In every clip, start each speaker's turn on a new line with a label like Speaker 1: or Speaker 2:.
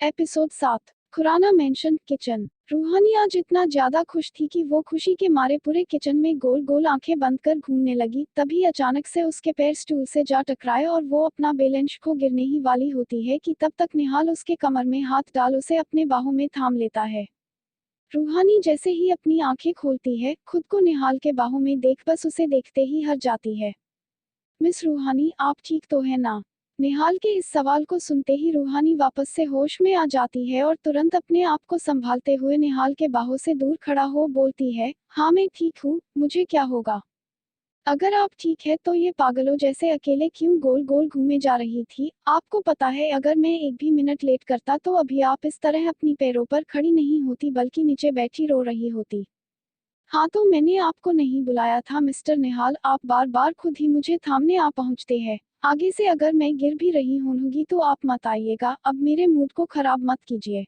Speaker 1: Episode 7 Khurana mention kitchen. रूहानी आज इतना ज्यादा खुश थी कि वो खुशी के मारे पूरे किचन में गोल गोल आंखें बंद कर घूमने लगी। तभी अचानक से उसके पैर स्टूल से जा टकराए और वो अपना बैलेंस खो गिरने ही वाली होती है कि तब तक निहाल उसके कमर में हाथ डाल उसे अपने बाहों में थाम लेता है। रूहानी जैसे ही अपनी आंखें खोलती है, खुद को निहाल के बाहों में देख बस उसे देखते ही हट जाती है। मिस रूहानी, आप ठीक तो है ना? निहाल के इस सवाल को सुनते ही रूहानी वापस से होश में आ जाती है और तुरंत अपने आप को संभालते हुए निहाल के बाहों से दूर खड़ा हो बोलती है, हाँ मैं ठीक हूँ, मुझे क्या होगा? अगर आप ठीक है तो ये पागलों जैसे अकेले क्यों गोल गोल घूमे जा रही थी? आपको पता है अगर मैं एक भी मिनट लेट करता तो अभी आप इस तरह अपनी पैरों पर खड़ी नहीं होती बल्कि नीचे बैठी रो रही होती। हाँ तो मैंने आपको नहीं बुलाया था मिस्टर निहाल, आप बार बार खुद ही मुझे थामने आ पहुँचते हैं। आगे से अगर मैं गिर भी रही होंगी तो आप मत आइएगा, अब मेरे मूड को खराब मत कीजिए।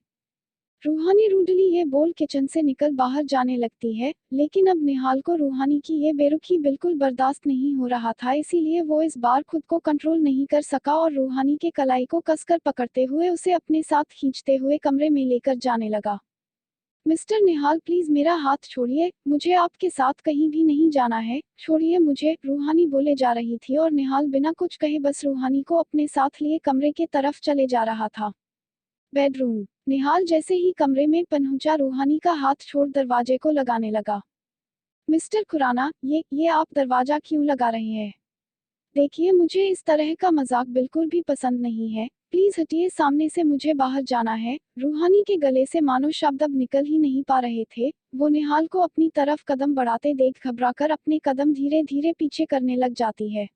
Speaker 1: रूहानी रूडली ये बोल किचन से निकल बाहर जाने लगती है, लेकिन अब निहाल को रूहानी की ये बेरुखी बिल्कुल बर्दाश्त नहीं हो रहा था, इसीलिए वो इस बार खुद को कंट्रोल नहीं कर सका और रूहानी के कलाई को कसकर पकड़ते हुए उसे अपने साथ खींचते हुए कमरे में लेकर जाने लगा। मिस्टर निहाल प्लीज मेरा हाथ छोड़िए, मुझे आपके साथ कहीं भी नहीं जाना है, छोड़िए मुझे, रूहानी बोले जा रही थी और निहाल बिना कुछ कहे बस रूहानी को अपने साथ लिए कमरे के तरफ चले जा रहा था। बेडरूम। निहाल जैसे ही कमरे में पहुंचा रूहानी का हाथ छोड़ दरवाजे को लगाने लगा। मिस्टर खुराना, ये आप दरवाजा क्यों लगा रहे हैं? देखिए मुझे इस तरह का मजाक बिल्कुल भी पसंद नहीं है, प्लीज हटिए सामने से, मुझे बाहर जाना है। रूहानी के गले से मानो शब्द अब निकल ही नहीं पा रहे थे। वो निहाल को अपनी तरफ कदम बढ़ाते देख घबराकर अपने कदम धीरे धीरे पीछे करने लग जाती है।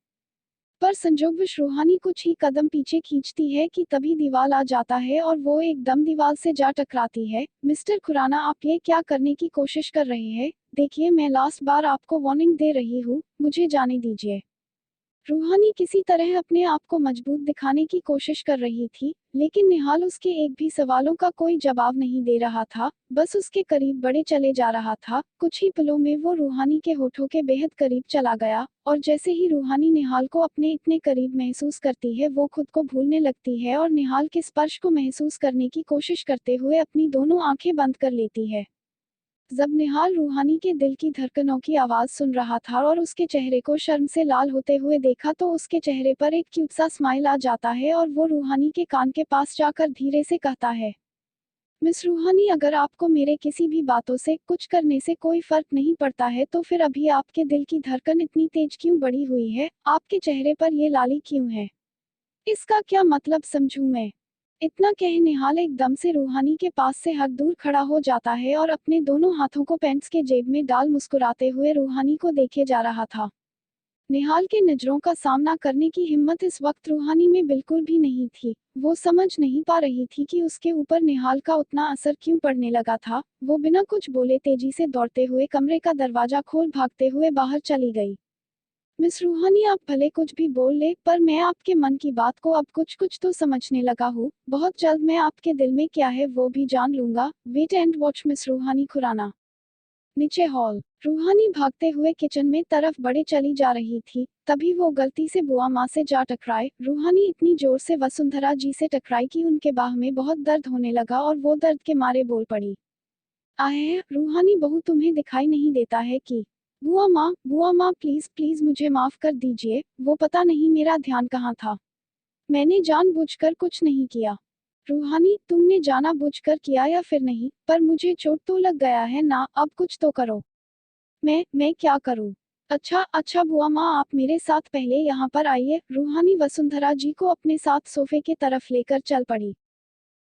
Speaker 1: पर संजोगवश रूहानी कुछ ही कदम पीछे खींचती है कि तभी दीवार आ जाता है और वो एकदम दीवार से जा टकराती है। मिस्टर खुराना, आप ये क्या करने की कोशिश कर रहे हैं? देखिए मैं लास्ट बार आपको वार्निंग दे रही हूँ, मुझे जाने दीजिए। रूहानी किसी तरह अपने आप को मजबूत दिखाने की कोशिश कर रही थी, लेकिन निहाल उसके एक भी सवालों का कोई जवाब नहीं दे रहा था, बस उसके करीब बढ़े चले जा रहा था। कुछ ही पलों में वो रूहानी के होठों के बेहद करीब चला गया, और जैसे ही रूहानी निहाल को अपने इतने करीब महसूस करती है वो खुद को भूलने लगती है और निहाल के स्पर्श को महसूस करने की कोशिश करते हुए अपनी दोनों आंखें बंद कर लेती है। जब निहाल रूहानी के दिल की धड़कनों की आवाज सुन रहा था और उसके चेहरे को शर्म से लाल होते हुए देखा तो उसके चेहरे पर एक क्यूट सा स्माइल आ जाता है और वो रूहानी के कान के पास जाकर धीरे से कहता है, मिस रूहानी, अगर आपको मेरे किसी भी बातों से कुछ करने से कोई फर्क नहीं पड़ता है तो फिर अभी आपके दिल की धड़कन इतनी तेज क्यों बढ़ी हुई है, आपके चेहरे पर ये लाली क्यों है? इसका क्या मतलब समझूं मैं? इतना कह निहाल एकदम से रूहानी के पास से हट दूर खड़ा हो जाता है और अपने दोनों हाथों को पैंट्स के जेब में डाल मुस्कुराते हुए रूहानी को देखे जा रहा था। निहाल के नजरों का सामना करने की हिम्मत इस वक्त रूहानी में बिल्कुल भी नहीं थी। वो समझ नहीं पा रही थी कि उसके ऊपर निहाल का उतना असर क्यों पड़ने लगा था। वो बिना कुछ बोले तेजी से दौड़ते हुए कमरे का दरवाजा खोल भागते हुए बाहर चली गई। मिस रूहानी, आप भले कुछ भी बोल ले, पर मैं आपके मन की बात को अब कुछ कुछ तो समझने लगा हूँ। बहुत जल्द मैं आपके दिल में क्या है वो भी जान लूंगा। वेट एंड वॉच मिस रूहानी खुराना। नीचे हॉल। रूहानी भागते हुए किचन में तरफ बढ़े चली जा रही थी, तभी वो गलती से बुआ माँ से जा टकराए। रूहानी इतनी जोर से वसुंधरा जी से टकराई कि उनके बाह में बहुत दर्द होने लगा और वो दर्द के मारे बोल पड़ी, आहे रूहानी बहू, तुम्हें दिखाई नहीं देता है कि? बुआ माँ प्लीज प्लीज मुझे माफ कर दीजिए, वो पता नहीं मेरा ध्यान कहाँ था, मैंने जानबूझकर कुछ नहीं किया। रूहानी, तुमने जानबूझकर किया या फिर नहीं, पर मुझे चोट तो लग गया है ना, अब कुछ तो करो। मैं क्या करूँ? अच्छा अच्छा बुआ माँ, आप मेरे साथ पहले यहाँ पर आइए। रूहानी वसुंधरा जी को अपने साथ सोफे के तरफ लेकर चल पड़ी।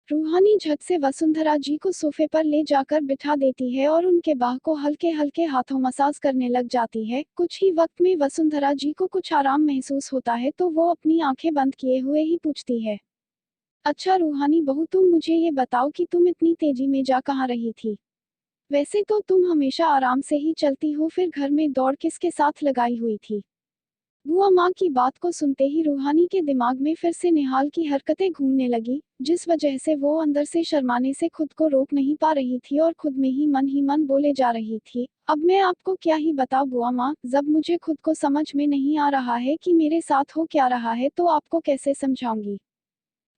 Speaker 1: रूहानी झट से वसुंधरा जी को सोफे पर ले जाकर बिठा देती है और उनके बाह को हल्के हल्के हाथों मसाज करने लग जाती है। कुछ ही वक्त में वसुंधरा जी को कुछ आराम महसूस होता है तो वो अपनी आंखें बंद किए हुए ही पूछती है, अच्छा रूहानी बहू, तुम मुझे ये बताओ कि तुम इतनी तेजी में जा कहाँ रही थी? वैसे तो तुम हमेशा आराम से ही चलती हो, फिर घर में दौड़ किसके साथ लगाई हुई थी? बुआ माँ की बात को सुनते ही रूहानी के दिमाग में फिर से निहाल की हरकतें घूमने लगी, जिस वजह से वो अंदर से शर्माने से खुद को रोक नहीं पा रही थी और खुद में ही मन बोले जा रही थी, अब मैं आपको क्या ही बताऊं बुआ माँ, जब मुझे खुद को समझ में नहीं आ रहा है कि मेरे साथ हो क्या रहा है तो आपको कैसे समझाऊंगी।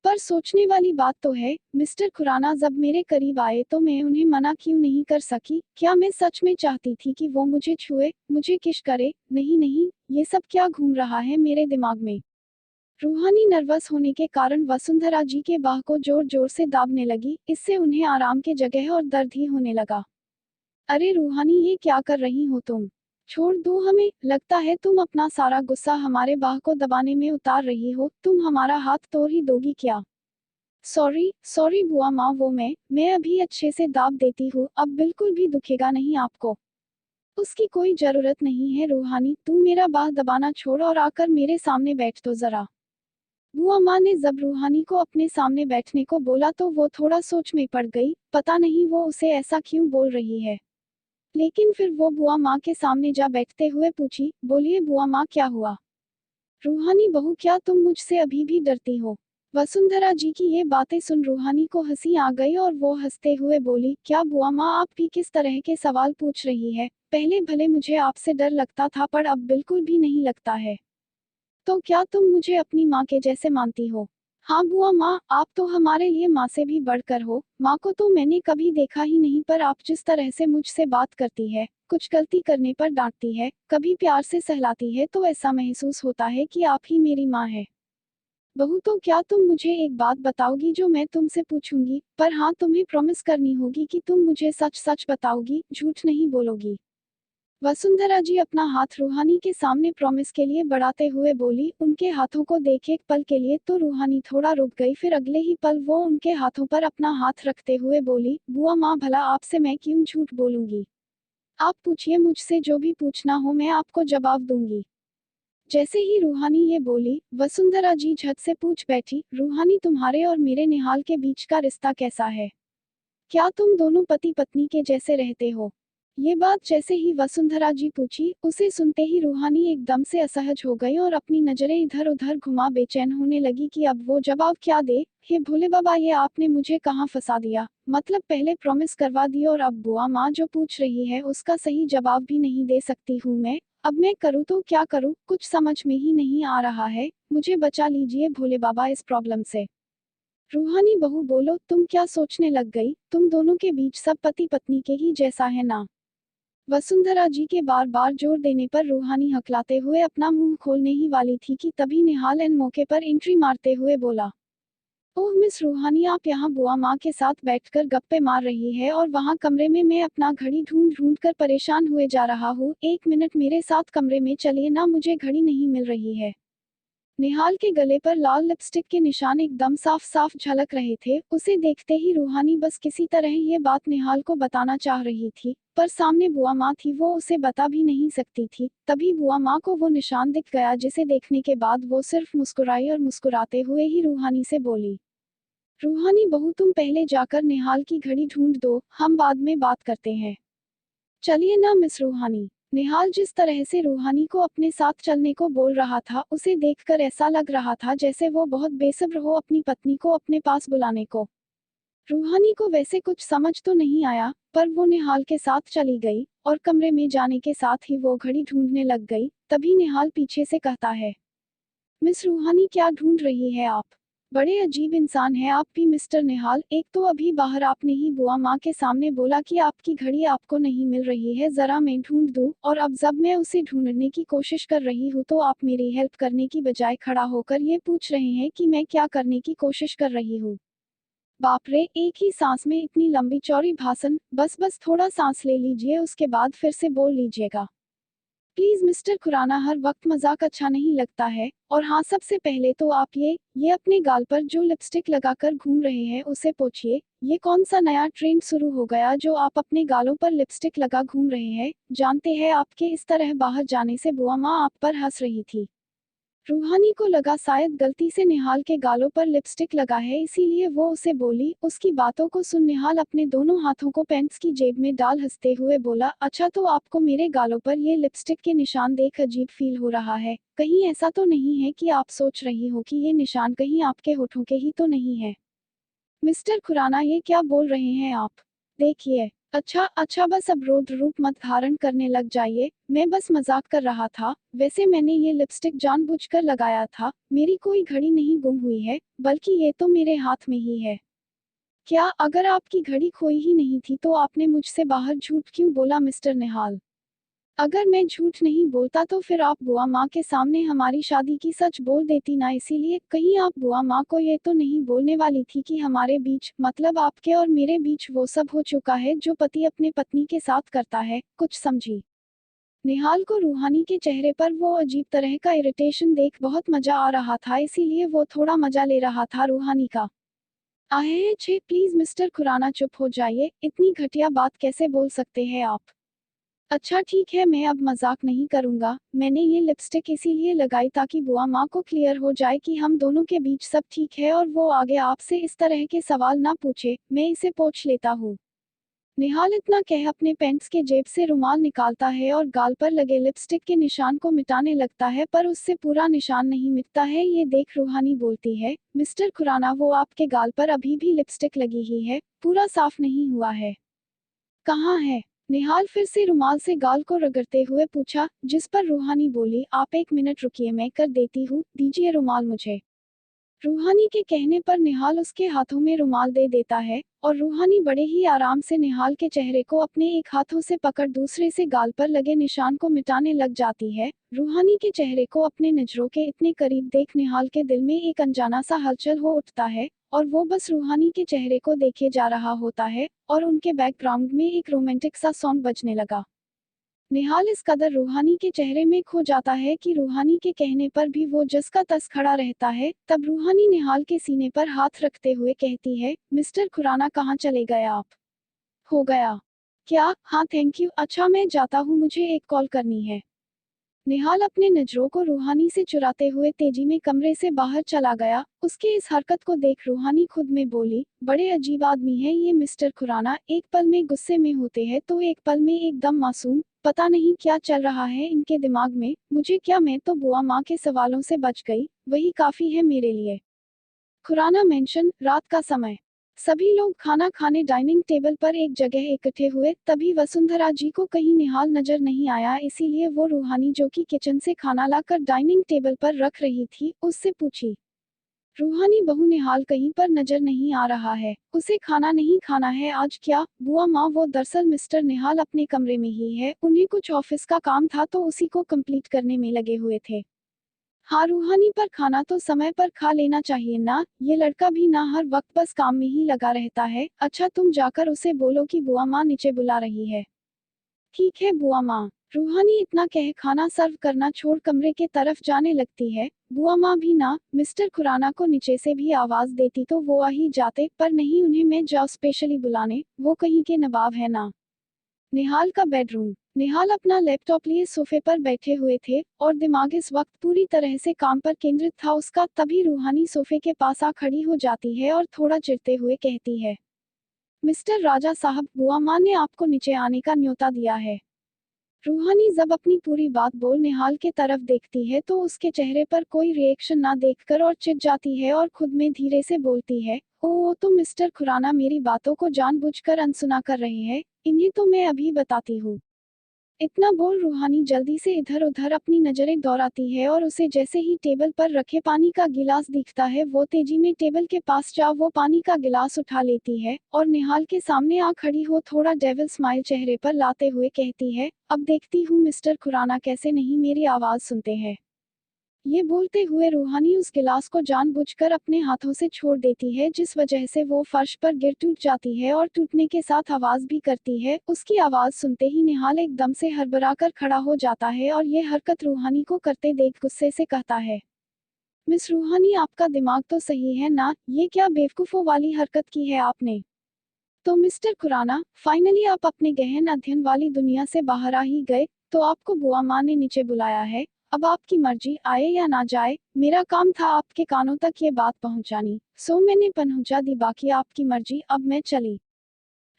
Speaker 1: पर सोचने वाली बात तो है, मिस्टर खुराना जब मेरे करीब आए तो मैं उन्हें मना क्यों नहीं कर सकी? क्या मैं सच में चाहती थी कि वो मुझे छुए, मुझे किस करे? नहीं नहीं, ये सब क्या घूम रहा है मेरे दिमाग में? रूहानी नर्वस होने के कारण वसुंधरा जी के बाह को जोर जोर से दाबने लगी, इससे उन्हें आराम के जगह और दर्द ही होने लगा। अरे रूहानी, ये क्या कर रही हो तुम? छोड़ दो हमें, लगता है तुम अपना सारा गुस्सा हमारे बाह को दबाने में उतार रही हो, तुम हमारा हाथ तोड़ ही दोगी क्या? सॉरी सॉरी बुआ माँ, वो मैं अभी अच्छे से दाब देती हूँ, अब बिल्कुल भी दुखेगा नहीं आपको। उसकी कोई जरूरत नहीं है रूहानी, तू मेरा बाह दबाना छोड़ और आकर मेरे सामने बैठ तो जरा। बुआ माँ ने जब रूहानी को अपने सामने बैठने को बोला तो वो थोड़ा सोच में पड़ गई, पता नहीं वो उसे ऐसा क्यों बोल रही है। लेकिन फिर वो बुआ माँ के सामने जा बैठते हुए पूछी, बोलिए बुआ माँ, क्या हुआ? रूहानी बहू, क्या तुम मुझसे अभी भी डरती हो? वसुंधरा जी की ये बातें सुन रूहानी को हंसी आ गई और वो हंसते हुए बोली, क्या बुआ माँ, आप भी किस तरह के सवाल पूछ रही है? पहले भले मुझे आपसे डर लगता था पर अब बिल्कुल भी नहीं लगता है। तो क्या तुम मुझे अपनी माँ के जैसे मानती हो? हाँ बुआ माँ, आप तो हमारे लिए माँ से भी बढ़कर हो। माँ को तो मैंने कभी देखा ही नहीं, पर आप जिस तरह से मुझसे बात करती है, कुछ गलती करने पर डांटती है, कभी प्यार से सहलाती है, तो ऐसा महसूस होता है कि आप ही मेरी माँ है। बहू, तो क्या तुम मुझे एक बात बताओगी जो मैं तुमसे पूछूंगी, पर हाँ, तुम्हें प्रॉमिस करनी होगी कि तुम मुझे सच सच बताओगी, झूठ नहीं बोलोगी। वसुंधरा जी अपना हाथ रूहानी के सामने प्रॉमिस के लिए बढ़ाते हुए बोली। उनके हाथों को देखे एक पल के लिए तो रूहानी थोड़ा रुक गई, फिर अगले ही पल वो उनके हाथों पर अपना हाथ रखते हुए बोली, बुआ माँ, भला आपसे मैं क्यों झूठ बोलूंगी? आप पूछिए, मुझसे जो भी पूछना हो मैं आपको जवाब दूंगी। जैसे ही रूहानी ये बोली, वसुंधरा जी झट से पूछ बैठी, रूहानी, तुम्हारे और मेरे निहाल के बीच का रिश्ता कैसा है? क्या तुम दोनों पति पत्नी के जैसे रहते हो? ये बात जैसे ही वसुंधरा जी पूछी, उसे सुनते ही रूहानी एकदम से असहज हो गई और अपनी नजरें इधर उधर घुमा बेचैन होने लगी कि अब वो जवाब क्या दे। हे भोले बाबा, ये आपने मुझे कहाँ फंसा दिया? मतलब पहले प्रॉमिस करवा दी और अब बुआ माँ जो पूछ रही है उसका सही जवाब भी नहीं दे सकती हूँ मैं। अब मैं करूँ तो क्या करूँ, कुछ समझ में ही नहीं आ रहा है। मुझे बचा लीजिए भोले बाबा इस प्रॉब्लम से। रूहानी बहू, बोलो, तुम क्या सोचने लग गई? तुम दोनों के बीच सब पति पत्नी के ही जैसा है ना? वसुंधरा जी के बार बार जोर देने पर रूहानी हकलाते हुए अपना मुंह खोलने ही वाली थी कि तभी निहाल एन मौके पर एंट्री मारते हुए बोला, ओह मिस रूहानी, आप यहाँ बुआ माँ के साथ बैठकर गप्पे मार रही है और वहाँ कमरे में मैं अपना घड़ी ढूंढ ढूंढ कर परेशान हुए जा रहा हूँ। एक मिनट मेरे साथ कमरे में चलिए ना, मुझे घड़ी नहीं मिल रही है। निहाल के गले पर लाल लिपस्टिक के निशान एकदम साफ साफ झलक रहे थे। उसे देखते ही रूहानी बस किसी तरह ये बात निहाल को बताना चाह रही थी, पर सामने बुआ माँ थी, वो उसे बता भी नहीं सकती थी। तभी बुआ माँ को वो निशान दिख गया, जिसे देखने के बाद वो सिर्फ मुस्कुराई और मुस्कुराते हुए ही रूहानी से बोली, रूहानी बहू, तुम पहले जाकर निहाल की घड़ी ढूंढ दो, हम बाद में बात करते हैं। चलिए ना मिस रूहानी। निहाल जिस तरह से रूहानी को अपने साथ चलने को बोल रहा था, उसे देखकर ऐसा लग रहा था जैसे वो बहुत बेसब्र हो अपनी पत्नी को अपने पास बुलाने को। रूहानी को वैसे कुछ समझ तो नहीं आया, पर वो निहाल के साथ चली गई और कमरे में जाने के साथ ही वो घड़ी ढूंढने लग गई। तभी निहाल पीछे से कहता है, मिस रूहानी, क्या ढूंढ रही है आप? बड़े अजीब इंसान है आप भी मिस्टर निहाल। एक तो अभी बाहर आपने ही बुआ माँ के सामने बोला कि आपकी घड़ी आपको नहीं मिल रही है, जरा मैं ढूंढ दूँ, और अब जब मैं उसे ढूंढने की कोशिश कर रही हूँ तो आप मेरी हेल्प करने की बजाय खड़ा होकर ये पूछ रहे हैं कि मैं क्या करने की कोशिश कर रही हूँ। बाप रे, एक ही सांस में इतनी लंबी चौड़ी भाषण, बस बस थोड़ा सांस ले लीजिए, उसके बाद फिर से बोल लीजिएगा। प्लीज मिस्टर खुराना, हर वक्त मजाक अच्छा नहीं लगता है। और हाँ, सबसे पहले तो आप ये अपने गाल पर जो लिपस्टिक लगाकर घूम रहे हैं उसे पोंछिए। ये कौन सा नया ट्रेंड शुरू हो गया जो आप अपने गालों पर लिपस्टिक लगा घूम रहे हैं? जानते हैं, आपके इस तरह बाहर जाने से बुआ माँ आप पर हंस रही थी। रूहानी को लगा शायद गलती से निहाल के गालों पर लिपस्टिक लगा है, इसीलिए वो उसे बोली। उसकी बातों को सुन निहाल अपने दोनों हाथों को पैंट्स की जेब में डाल हंसते हुए बोला, अच्छा, तो आपको मेरे गालों पर ये लिपस्टिक के निशान देख अजीब फील हो रहा है? कहीं ऐसा तो नहीं है कि आप सोच रही हो कि ये निशान कहीं आपके होठों के ही तो नहीं है? मिस्टर खुराना, ये क्या बोल रहे हैं आप? देखिए, अच्छा अच्छा, बस अब रौद्र रूप मत धारण करने लग जाइए, मैं बस मजाक कर रहा था। वैसे मैंने ये लिपस्टिक जानबूझकर लगाया था, मेरी कोई घड़ी नहीं गुम हुई है, बल्कि ये तो मेरे हाथ में ही है। क्या अगर आपकी घड़ी खोई ही नहीं थी तो आपने मुझसे बाहर झूठ क्यों बोला मिस्टर निहाल? अगर मैं झूठ नहीं बोलता तो फिर आप बुआ माँ के सामने हमारी शादी की सच बोल देती ना, इसीलिए कहीं आप बुआ माँ को ये तो नहीं बोलने वाली थी कि हमारे बीच, मतलब आपके और मेरे बीच वो सब हो चुका है जो पति अपने पत्नी के साथ करता है, कुछ समझी? निहाल को रूहानी के चेहरे पर वो अजीब तरह का इरिटेशन देख बहुत मजा आ रहा था, इसीलिए वो थोड़ा मजा ले रहा था रूहानी का। आहे छे, प्लीज मिस्टर खुराना चुप हो जाइए, इतनी घटिया बात कैसे बोल सकते हैं आप? अच्छा ठीक है, मैं अब मजाक नहीं करूंगा, मैंने ये लिपस्टिक इसीलिए लगाई ताकि बुआ माँ को क्लियर हो जाए कि हम दोनों के बीच सब ठीक है और वो आगे आपसे इस तरह के सवाल ना पूछे, मैं इसे पोंछ लेता हूँ। निहाल इतना कह अपने पैंट्स के जेब से रुमाल निकालता है और गाल पर लगे लिपस्टिक के निशान को मिटाने लगता है, पर उससे पूरा निशान नहीं मिटता है। ये देख रूहानी बोलती है, मिस्टर खुराना वो आपके गाल पर अभी भी लिपस्टिक लगी ही है, पूरा साफ नहीं हुआ है। कहाँ है? निहाल फिर से रुमाल से गाल को रगड़ते हुए पूछा, जिस पर रूहानी बोली, आप एक मिनट रुकिए, मैं कर देती हूँ, दीजिए रुमाल मुझे। रूहानी के कहने पर निहाल उसके हाथों में रुमाल दे देता है और रूहानी बड़े ही आराम से निहाल के चेहरे को अपने एक हाथों से पकड़ दूसरे से गाल पर लगे निशान को मिटाने लग जाती है। रूहानी के चेहरे को अपने नजरों के इतने करीब देख निहाल के दिल में एक अनजाना सा हलचल हो उठता है और वो बस रूहानी के चेहरे को देखे जा रहा होता है और उनके बैकग्राउंड में एक रोमांटिक सा सॉन्ग बजने लगा। निहाल इस कदर रूहानी के चेहरे में खो जाता है कि रूहानी के कहने पर भी वो जस का तस खड़ा रहता है। तब रूहानी निहाल के सीने पर हाथ रखते हुए कहती है, मिस्टर खुराना कहाँ चले गए आप? हो गया क्या? हाँ थैंक यू, अच्छा मैं जाता हूँ, मुझे एक कॉल करनी है। निहाल अपने नजरों को रूहानी से चुराते हुए तेजी में कमरे से बाहर चला गया। उसके इस हरकत को देख रूहानी खुद में बोली, बड़े अजीब आदमी है ये मिस्टर खुराना, एक पल में गुस्से में होते हैं तो एक पल में एकदम मासूम, पता नहीं क्या चल रहा है इनके दिमाग में। मुझे क्या, मैं तो बुआ माँ के सवालों से बच गई, वही काफी है मेरे लिए। खुराना मेंशन, रात का समय। सभी लोग खाना खाने डाइनिंग टेबल पर एक जगह इकट्ठे हुए, तभी वसुंधरा जी को कहीं निहाल नजर नहीं आया, इसीलिए वो रूहानी जो कि किचन से खाना लाकर डाइनिंग टेबल पर रख रही थी, उससे पूछी, रूहानी बहू निहाल कहीं पर नजर नहीं आ रहा है, उसे खाना नहीं खाना है आज क्या? बुआ माँ वो दरअसल मिस्टर निहाल अपने कमरे में ही है, उन्हें कुछ ऑफिस का काम था तो उसी को कंप्लीट करने में लगे हुए थे। हाँ रूहानी, पर खाना तो समय पर खा लेना चाहिए ना, ये लड़का भी ना हर वक्त बस काम में ही लगा रहता है। अच्छा तुम जाकर उसे बोलो कि बुआ माँ नीचे बुला रही है। ठीक है बुआ माँ। रूहानी इतना कह खाना सर्व करना छोड़ कमरे के तरफ जाने लगती है। बुआ माँ भी ना, मिस्टर खुराना को नीचे से भी आवाज देती तो वो आ ही जाते, पर नहीं, उन्हें मैं जाओ स्पेशली बुलाने, वो कहीं के नवाब है ना। निहाल का बेडरूम। निहाल अपना लैपटॉप लिए सोफे पर बैठे हुए थे और दिमाग इस वक्त पूरी तरह से काम पर केंद्रित था उसका। तभी रूहानी सोफे के पास आ खड़ी हो जाती है और थोड़ा चिढ़ते हुए कहती है, मिस्टर राजा साहब, बुआ माँ ने आपको नीचे आने का न्योता दिया है। रूहानी जब अपनी पूरी बात बोल निहाल के तरफ देखती है तो उसके चेहरे पर कोई रिएक्शन ना देखकर और चिढ़ जाती है और खुद में धीरे से बोलती है, ओ तो मिस्टर खुराना मेरी बातों को जानबूझकर अनसुना कर रहे हैं, इन्हें तो मैं अभी बताती हूँ। इतना बोल रूहानी जल्दी से इधर उधर अपनी नजरें दौड़ाती है और उसे जैसे ही टेबल पर रखे पानी का गिलास दिखता है वो तेजी में टेबल के पास जा वो पानी का गिलास उठा लेती है और निहाल के सामने आ खड़ी हो थोड़ा डेविल स्माइल चेहरे पर लाते हुए कहती है, अब देखती हूँ मिस्टर खुराना कैसे नहीं मेरी आवाज सुनते हैं। ये बोलते हुए रूहानी उस गिलास को जानबूझकर अपने हाथों से छोड़ देती है, जिस वजह से वो फर्श पर गिर टूट जाती है और टूटने के साथ आवाज भी करती है। उसकी आवाज सुनते ही निहाल एकदम से हड़बड़ाकर खड़ा हो जाता है और ये हरकत रूहानी को करते देख गुस्से से कहता है, मिस रूहानी आपका दिमाग तो सही है ना, ये क्या बेवकूफों वाली हरकत की है आपने? तो मिस्टर खुराना, फाइनली आप अपने गहन अध्ययन वाली दुनिया से बाहर आ ही गए, तो आपको बुआ माँ ने नीचे बुलाया है। अब आपकी मर्जी आए या ना जाए, मेरा काम था आपके कानों तक ये बात पहुंचानी, सो मैंने पहुंचा दी, बाकी आपकी मर्जी, अब मैं चली।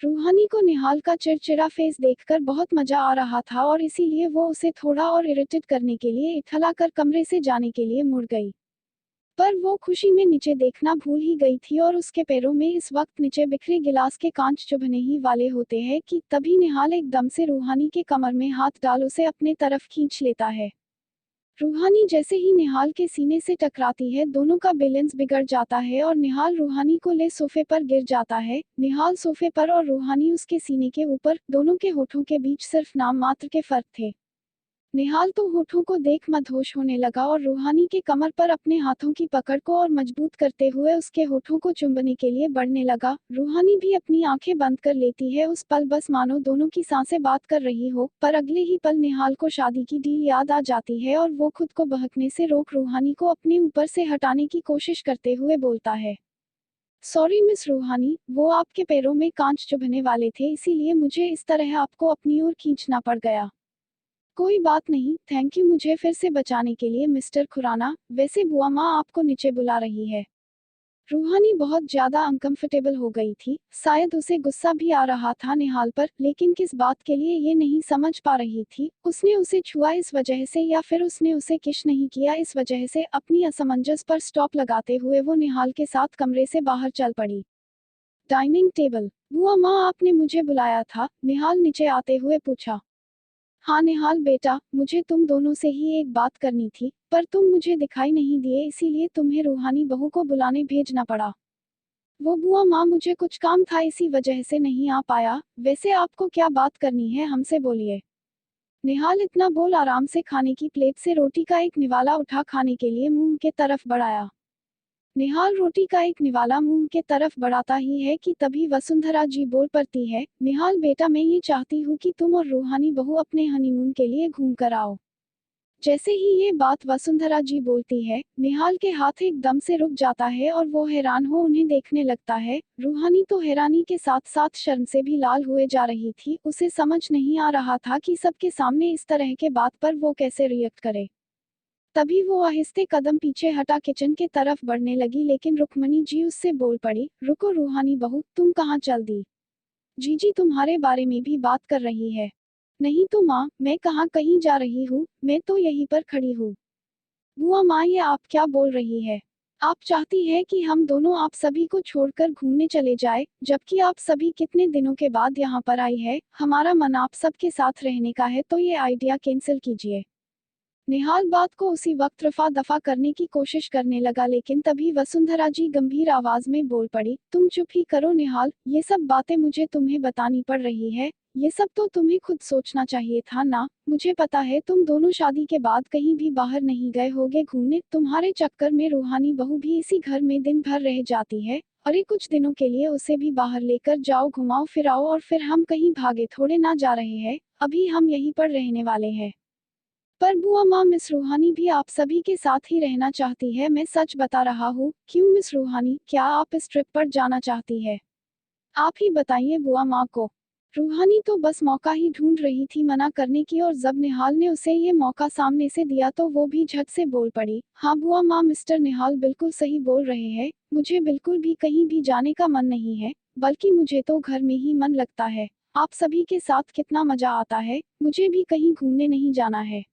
Speaker 1: रूहानी को निहाल का चिड़चिड़ा फेस देखकर बहुत मजा आ रहा था और इसीलिए वो उसे थोड़ा और इरिटेट करने के लिए इठलाकर कमरे से जाने के लिए मुड़ गई। पर वो खुशी में नीचे देखना भूल ही गई थी और उसके पैरों में इस वक्त नीचे बिखरे गिलास के कांच चुभने ही वाले होते हैं कि तभी निहाल एकदम से रूहानी के कमर में हाथ डाल उसे अपने तरफ खींच लेता है। रूहानी जैसे ही निहाल के सीने से टकराती है, दोनों का बैलेंस बिगड़ जाता है और निहाल रूहानी को ले सोफे पर गिर जाता है। निहाल सोफे पर और रूहानी उसके सीने के ऊपर, दोनों के होठों के बीच सिर्फ नाम मात्र के फर्क थे। निहाल तो होठों को देख मदहोश होने लगा और रूहानी के कमर पर अपने हाथों की पकड़ को और मजबूत करते हुए उसके होठों को चुंबने के लिए बढ़ने लगा। रूहानी भी अपनी आंखें बंद कर लेती है उस पल, बस मानो दोनों की सांसें बात कर रही हो, पर अगले ही पल निहाल को शादी की डील याद आ जाती है और वो खुद को बहकने से रोक रूहानी को अपने ऊपर से हटाने की कोशिश करते हुए बोलता है, सॉरी मिस रूहानी, वो आपके पैरों में कांच चुभने वाले थे, इसीलिए मुझे इस तरह आपको अपनी ओर खींचना पड़ गया। कोई बात नहीं, थैंक यू मुझे फिर से बचाने के लिए मिस्टर खुराना। वैसे बुआ माँ आपको नीचे बुला रही है। रूहानी बहुत ज्यादा अनकंफर्टेबल हो गई थी, शायद उसे गुस्सा भी आ रहा था निहाल पर, लेकिन किस बात के लिए ये नहीं समझ पा रही थी। उसने उसे छुआ इस वजह से या फिर उसने उसे किश नहीं किया इस वजह से। अपनी असमंजस पर स्टॉप लगाते हुए वो निहाल के साथ कमरे से बाहर चल पड़ी। Dining table. बुआ माँ आपने मुझे बुलाया था? निहाल नीचे आते हुए पूछा। हाँ निहाल बेटा, मुझे तुम दोनों से ही एक बात करनी थी, पर तुम मुझे दिखाई नहीं दिए, इसीलिए तुम्हें रूहानी बहू को बुलाने भेजना पड़ा। वो बुआ माँ मुझे कुछ काम था इसी वजह से नहीं आ पाया। वैसे आपको क्या बात करनी है, हमसे बोलिए। निहाल इतना बोल आराम से खाने की प्लेट से रोटी का एक निवाला उठा खाने के लिए मुंह के तरफ बढ़ाया। निहाल रोटी का एक निवाला मुंह के तरफ बढ़ाता ही है कि तभी वसुंधरा जी बोल पड़ती है, निहाल बेटा मैं ये चाहती हूँ कि तुम और रूहानी बहू अपने हनीमून के लिए घूम कर आओ। जैसे ही ये बात वसुंधरा जी बोलती है, निहाल के हाथ एकदम से रुक जाता है और वो हैरान हो उन्हें देखने लगता है। रूहानी तो हैरानी के साथ साथ शर्म से भी लाल हुए जा रही थी, उसे समझ नहीं आ रहा था कि सबके सामने इस तरह के बात पर वो कैसे रिएक्ट करे। तभी वो आहिस्ते कदम पीछे हटा किचन के तरफ बढ़ने लगी, लेकिन रुक्मणी जी उससे बोल पड़ी, रुको रूहानी बहू, तुम कहाँ चल दी? जीजी तुम्हारे बारे में भी बात कर रही है। नहीं तो माँ, मैं कहाँ कहीं जा रही हूँ, मैं तो यहीं पर खड़ी हूँ। बुआ माँ ये आप क्या बोल रही है? आप चाहती है कि हम दोनों आप सभी को छोड़कर घूमने चले जाए, जबकि आप सभी कितने दिनों के बाद यहाँ पर आई है। हमारा मन आप सबके साथ रहने का है, तो ये आइडिया कैंसिल कीजिए। निहाल बात को उसी वक्त रफा दफा करने की कोशिश करने लगा, लेकिन तभी वसुंधरा जी गंभीर आवाज में बोल पड़ी, तुम चुप ही करो निहाल, ये सब बातें मुझे तुम्हें बतानी पड़ रही है। ये सब तो तुम्हें खुद सोचना चाहिए था ना। मुझे पता है तुम दोनों शादी के बाद कहीं भी बाहर नहीं गए होगे घूमने, तुम्हारे चक्कर में रूहानी बहू भी इसी घर में दिन भर रह जाती है। अरे कुछ दिनों के लिए उसे भी बाहर लेकर जाओ, घुमाओ फिराओ, और फिर हम कहीं भागे थोड़े ना जा रहे हैं। अभी हम यहीं पर रहने वाले हैं। पर बुआ माँ, मिस रूहानी भी आप सभी के साथ ही रहना चाहती है, मैं सच बता रहा हूँ। क्यों मिस रूहानी, क्या आप इस ट्रिप पर जाना चाहती है? आप ही बताइए बुआ माँ को। रूहानी तो बस मौका ही ढूंढ रही थी मना करने की, और जब निहाल ने उसे ये मौका सामने से दिया तो वो भी झट से बोल पड़ी, हाँ बुआ माँ, मिस्टर निहाल बिल्कुल सही बोल रहे हैं। मुझे बिल्कुल भी कहीं भी जाने का मन नहीं है, बल्कि मुझे तो घर में ही मन लगता है। आप सभी के साथ कितना मजा आता है, मुझे भी कहीं घूमने नहीं जाना है।